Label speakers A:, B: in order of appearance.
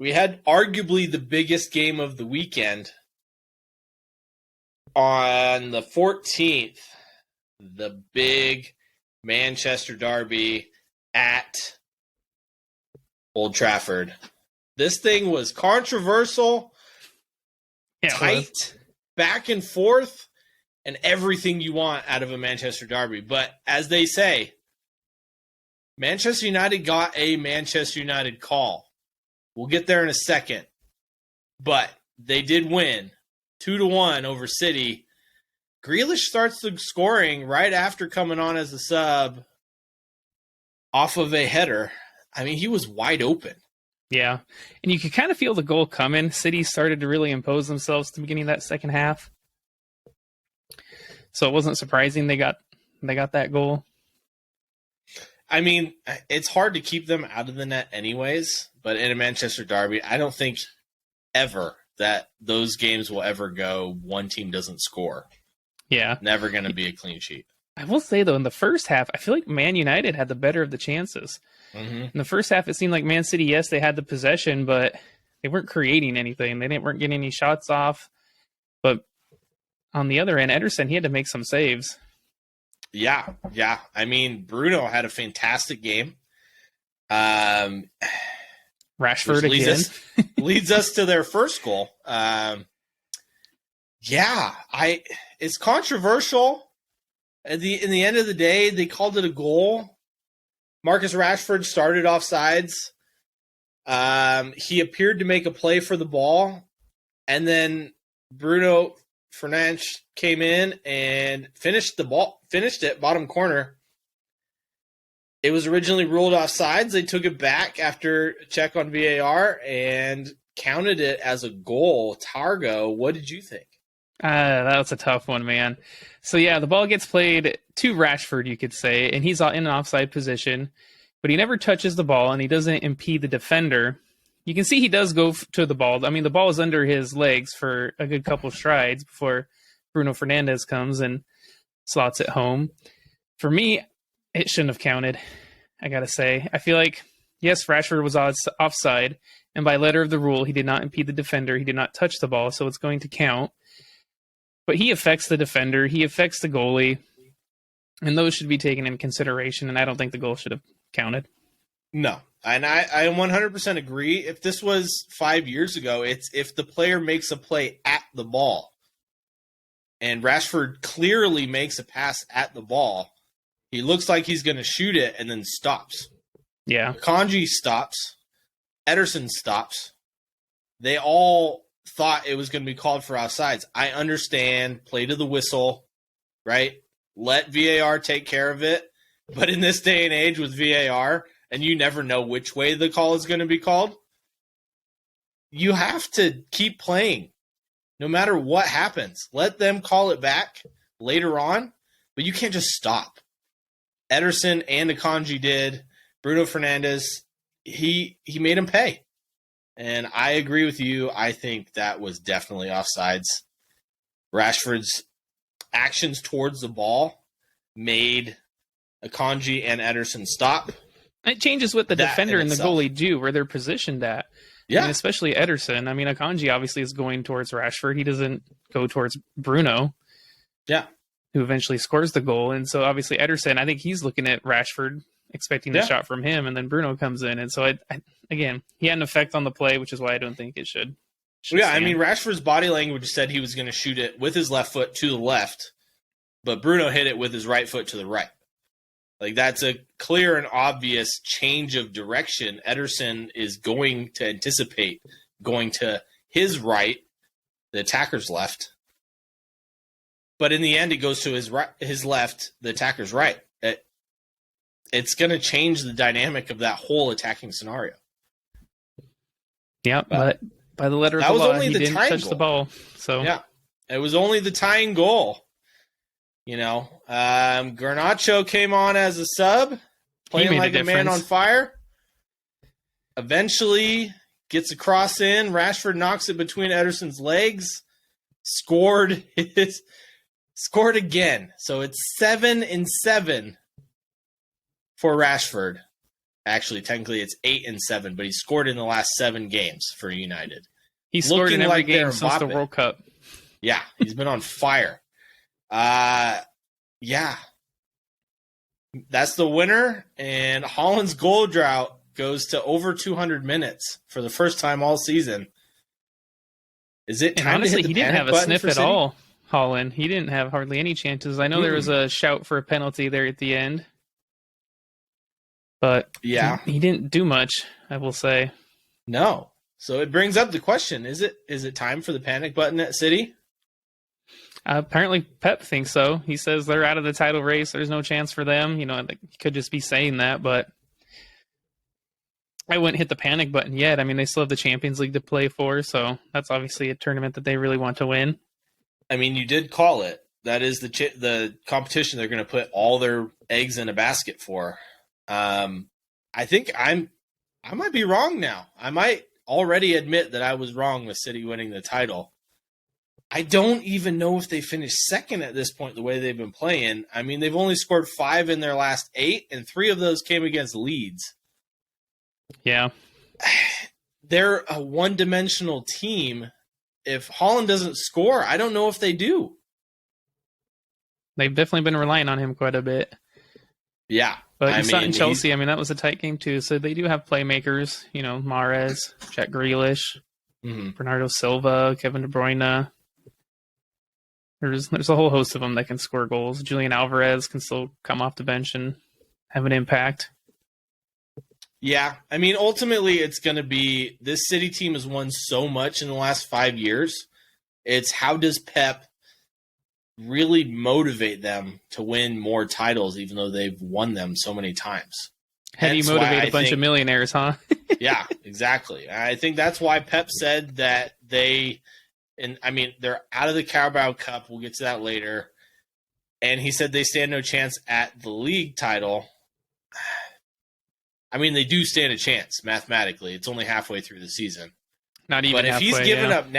A: We had arguably the biggest game of the weekend on the 14th, the big Manchester derby at Old Trafford. This thing was controversial, tight, back and forth, and everything you want out of a Manchester derby. But as they say, Manchester United got a Manchester United call. We'll get there in a second. But they did win 2-1 over City. Grealish starts the scoring right after coming on as a sub off of a header. I mean, he was wide open.
B: Yeah. And you could kind of feel the goal coming. City started to really impose themselves at the beginning of that second half. So it wasn't surprising they got that goal.
A: I mean, it's hard to keep them out of the net anyways, but in a Manchester derby, I don't think ever that those games will ever go one team doesn't score.
B: Yeah.
A: Never going to be a clean sheet.
B: I will say, though, in the first half, I feel like Man United had the better of the chances.
A: Mm-hmm.
B: In the first half, it seemed like Man City, yes, they had the possession, but they weren't creating anything. They weren't getting any shots off. But on the other end, Ederson, he had to make some saves.
A: Yeah. I mean, Bruno had a fantastic game.
B: Rashford again.
A: leads us to their first goal. It's controversial. In the end of the day, they called it a goal. Marcus Rashford started offsides. He appeared to make a play for the ball, and then Bruno Fernandes came in and finished it, bottom corner. It was originally ruled offsides. They took it back after a check on VAR and counted it as a goal. Targo, what did you think?
B: That was a tough one, man. So, yeah, the ball gets played to Rashford, you could say, and he's in an offside position, but he never touches the ball, and he doesn't impede the defender. You can see he does go to the ball. I mean, the ball is under his legs for a good couple strides before Bruno Fernandes comes and slots it home. For me, it shouldn't have counted, I got to say. I feel like, yes, Rashford was offside, and by letter of the rule, he did not impede the defender. He did not touch the ball, so it's going to count. But he affects the defender. He affects the goalie. And those should be taken into consideration, and I don't think the goal should have counted.
A: No. And I 100% agree. If this was 5 years ago, it's if the player makes a play at the ball, and Rashford clearly makes a pass at the ball, he looks like he's going to shoot it and then stops.
B: Yeah.
A: Kanji stops. Ederson stops. They all thought it was going to be called for offsides. I understand, play to the whistle, right? Let VAR take care of it. But in this day and age with VAR, and you never know which way the call is going to be called, you have to keep playing no matter what happens. Let them call it back later on, but you can't just stop. Ederson and Akanji did. Bruno Fernandes, he made him pay. And I agree with you. I think that was definitely offsides. Rashford's actions towards the ball made Akanji and Ederson stop.
B: It changes what the defender and the goalie do, where they're positioned at.
A: Yeah.
B: I mean, especially Ederson. I mean, Akanji obviously is going towards Rashford. He doesn't go towards Bruno.
A: Yeah.
B: Who eventually scores the goal. And so obviously Ederson, I think he's looking at Rashford, expecting a shot from him, and then Bruno comes in. And so, again, he had an effect on the play, which is why I don't think it should
A: yeah,
B: stand.
A: I mean, Rashford's body language said he was going to shoot it with his left foot to the left, but Bruno hit it with his right foot to the right. Like, that's a clear and obvious change of direction. Ederson is going to anticipate going to his right, the attacker's left. But in the end, it goes to his right, his left, the attacker's right. It's going to change the dynamic of that whole attacking scenario.
B: Yeah, but by the letter of the law, he didn't touch the ball. So
A: yeah, it was only the tying goal. You know, Garnacho came on as a sub, playing like a man on fire. Eventually gets a cross in. Rashford knocks it between Ederson's legs. Scored again. So it's 7-7 for Rashford. Actually, technically it's 8-7, but he scored in the last 7 games for United.
B: He scored in every
A: like
B: game since the World Cup.
A: Yeah, he's been on fire. Yeah. That's the winner, and Haaland's goal drought goes to over 200 minutes for the first time all season. Is it time
B: and honestly,
A: to hit the
B: he didn't
A: panic
B: have a
A: button
B: sniff
A: for
B: at
A: City?
B: all, Haaland. He didn't have hardly any chances. I know there was a shout for a penalty there at the end, but
A: Yeah,
B: he didn't do much, I will say.
A: No. So it brings up the question, is it time for the panic button at City?
B: Apparently Pep thinks so. He says they're out of the title race. There's no chance for them. You know, he could just be saying that, but I wouldn't hit the panic button yet. I mean, they still have the Champions League to play for, so that's obviously a tournament that they really want to win.
A: I mean, you did call it. That is the competition they're going to put all their eggs in a basket for. I think I might be wrong now. I might already admit that I was wrong with City winning the title. I don't even know if they finished second at this point the way they've been playing. I mean, they've only scored 5 in their last 8, and 3 of those came against Leeds.
B: Yeah.
A: They're a one-dimensional team. If Haaland doesn't score, I don't know if they do.
B: They've definitely been relying on him quite a bit.
A: Yeah.
B: But you saw in Chelsea, I mean, that was a tight game too. So they do have playmakers, you know, Mahrez, Jack Grealish, Bernardo Silva, Kevin De Bruyne. There's a whole host of them that can score goals. Julian Alvarez can still come off the bench and have an impact.
A: Yeah, I mean, ultimately, it's going to be this City team has won so much in the last 5 years. It's how does Pep really motivate them to win more titles, even though they've won them so many times?
B: How do you motivate a bunch of millionaires, huh?
A: Yeah, exactly. I think that's why Pep said that they're out of the Carabao Cup. We'll get to that later. And he said they stand no chance at the league title. I mean, they do stand a chance mathematically. It's only halfway through the season.
B: Not even halfway.
A: But if he's given up now,